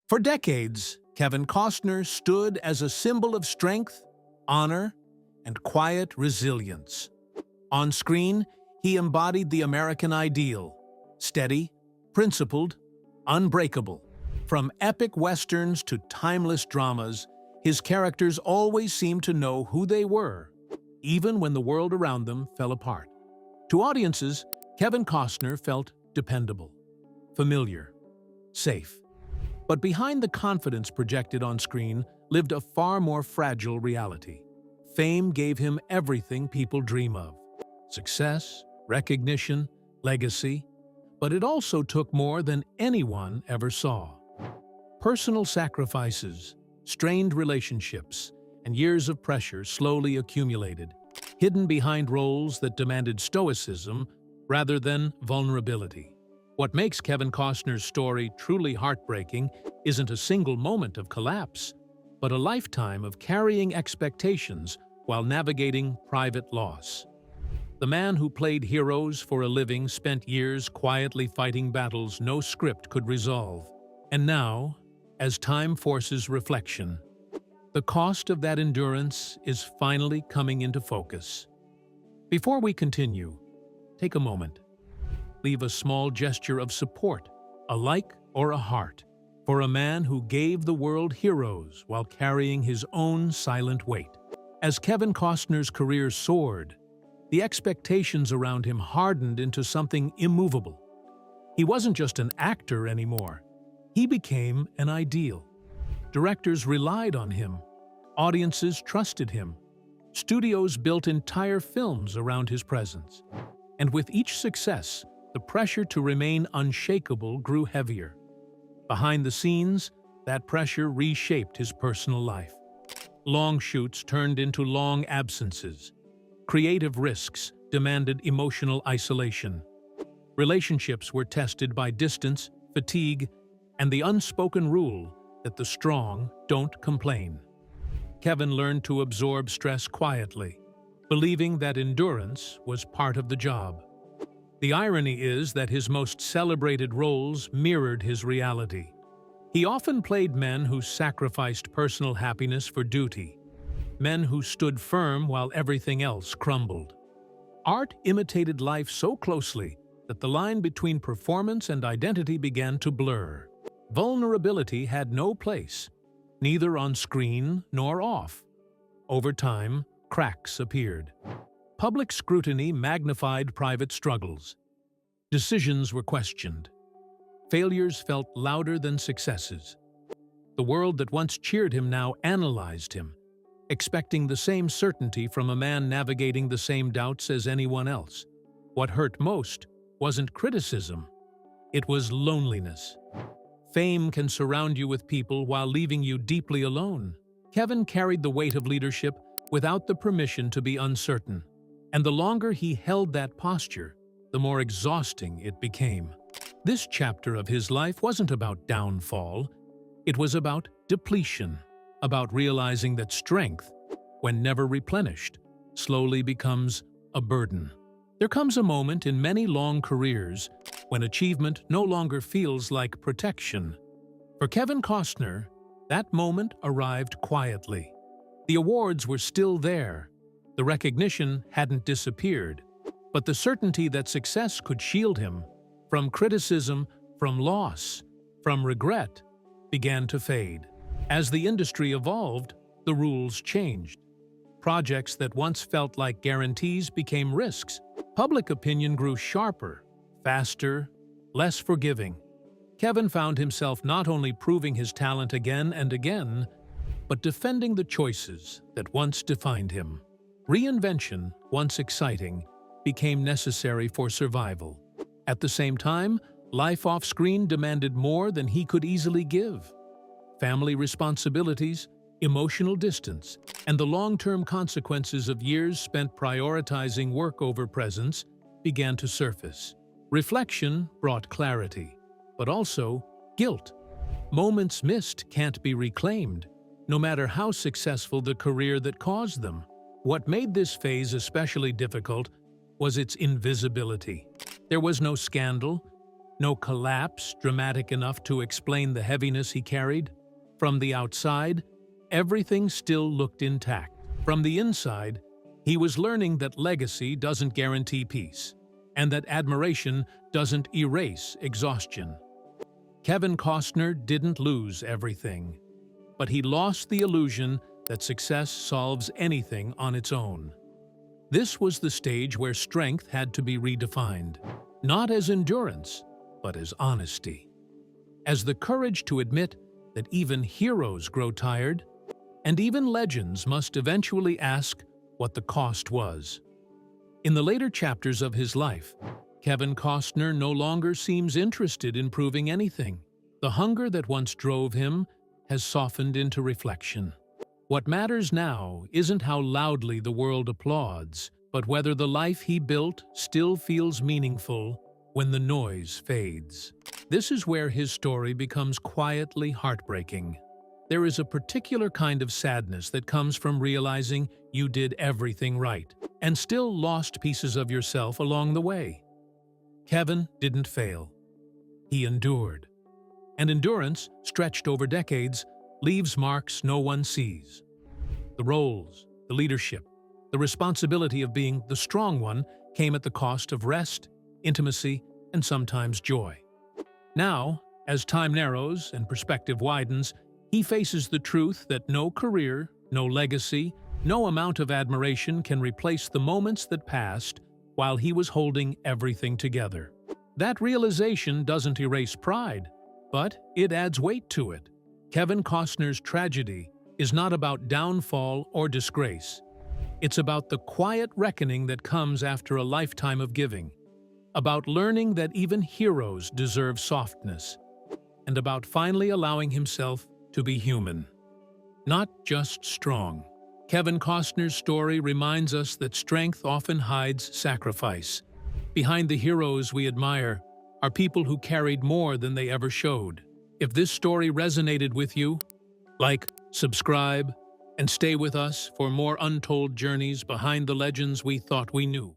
For decades, Kevin Costner stood as a symbol of strength, honor, and quiet resilience. On screen, he embodied the American ideal: steady, principled, unbreakable. From epic westerns to timeless dramas, his characters always seemed to know who they were, even when the world around them fell apart. To audiences, Kevin Costner felt dependable, familiar, safe. But behind the confidence projected on screen lived a far more fragile reality. Fame gave him everything people dream of: success, recognition, legacy. But it also took more than anyone ever saw. Personal sacrifices, strained relationships, and years of pressure slowly accumulated, hidden behind roles that demanded stoicism rather than vulnerability. What makes Kevin Costner's story truly heartbreaking isn't a single moment of collapse, but a lifetime of carrying expectations while navigating private loss. The man who played heroes for a living spent years quietly fighting battles no script could resolve. And now, as time forces reflection, the cost of that endurance is finally coming into focus. Before we continue, take a moment. Leave a small gesture of support, a like or a heart, for a man who gave the world heroes while carrying his own silent weight. As Kevin Costner's career soared, the expectations around him hardened into something immovable. He wasn't just an actor anymore. He became an ideal. Directors relied on him. Audiences trusted him. Studios built entire films around his presence. And with each success, the pressure to remain unshakable grew heavier. Behind the scenes, that pressure reshaped his personal life. Long shoots turned into long absences. Creative risks demanded emotional isolation. Relationships were tested by distance, fatigue, and the unspoken rule that the strong don't complain. Kevin learned to absorb stress quietly, believing that endurance was part of the job. The irony is that his most celebrated roles mirrored his reality. He often played men who sacrificed personal happiness for duty, men who stood firm while everything else crumbled. Art imitated life so closely that the line between performance and identity began to blur. Vulnerability had no place, neither on screen nor off. Over time, cracks appeared. Public scrutiny magnified private struggles. Decisions were questioned. Failures felt louder than successes. The world that once cheered him now analyzed him, expecting the same certainty from a man navigating the same doubts as anyone else. What hurt most wasn't criticism, it was loneliness. Fame can surround you with people while leaving you deeply alone. Kevin carried the weight of leadership without the permission to be uncertain. And the longer he held that posture, the more exhausting it became. This chapter of his life wasn't about downfall, it was about depletion, about realizing that strength, when never replenished, slowly becomes a burden. There comes a moment in many long careers when achievement no longer feels like protection. For Kevin Costner, that moment arrived quietly. The awards were still there. The recognition hadn't disappeared, but the certainty that success could shield him from criticism, from loss, from regret, began to fade. As the industry evolved, the rules changed. Projects that once felt like guarantees became risks. Public opinion grew sharper, faster, less forgiving. Kevin found himself not only proving his talent again and again, but defending the choices that once defined him. Reinvention, once exciting, became necessary for survival. At the same time, life off-screen demanded more than he could easily give. Family responsibilities, emotional distance, and the long-term consequences of years spent prioritizing work over presence began to surface. Reflection brought clarity, but also guilt. Moments missed can't be reclaimed, no matter how successful the career that caused them. What made this phase especially difficult was its invisibility. There was no scandal, No collapse dramatic enough to explain the heaviness he carried. From the outside, everything still looked intact. From the inside, he was learning that legacy doesn't guarantee peace, and that admiration doesn't erase exhaustion. Kevin Costner didn't lose everything, but he lost the illusion that success solves anything on its own. This was the stage where strength had to be redefined, not as endurance, but as honesty. As the courage to admit that even heroes grow tired, and even legends must eventually ask what the cost was. In the later chapters of his life, Kevin Costner no longer seems interested in proving anything. The hunger that once drove him has softened into reflection. What matters now isn't how loudly the world applauds, but whether the life he built still feels meaningful when the noise fades. This is where his story becomes quietly heartbreaking. There is a particular kind of sadness that comes from realizing you did everything right, and still lost pieces of yourself along the way. Kevin didn't fail. He endured. And endurance, stretched over decades, leaves marks no one sees. The roles, the leadership, the responsibility of being the strong one came at the cost of rest, intimacy, and sometimes joy. Now, as time narrows and perspective widens, he faces the truth that no career, no legacy, no amount of admiration can replace the moments that passed while he was holding everything together. That realization doesn't erase pride, but it adds weight to it. Kevin Costner's tragedy is not about downfall or disgrace. It's about the quiet reckoning that comes after a lifetime of giving, about learning that even heroes deserve softness, and about finally allowing himself to be human, not just strong. Kevin Costner's story reminds us that strength often hides sacrifice. Behind the heroes we admire are people who carried more than they ever showed. If this story resonated with you, like, subscribe, and stay with us for more untold journeys behind the legends we thought we knew.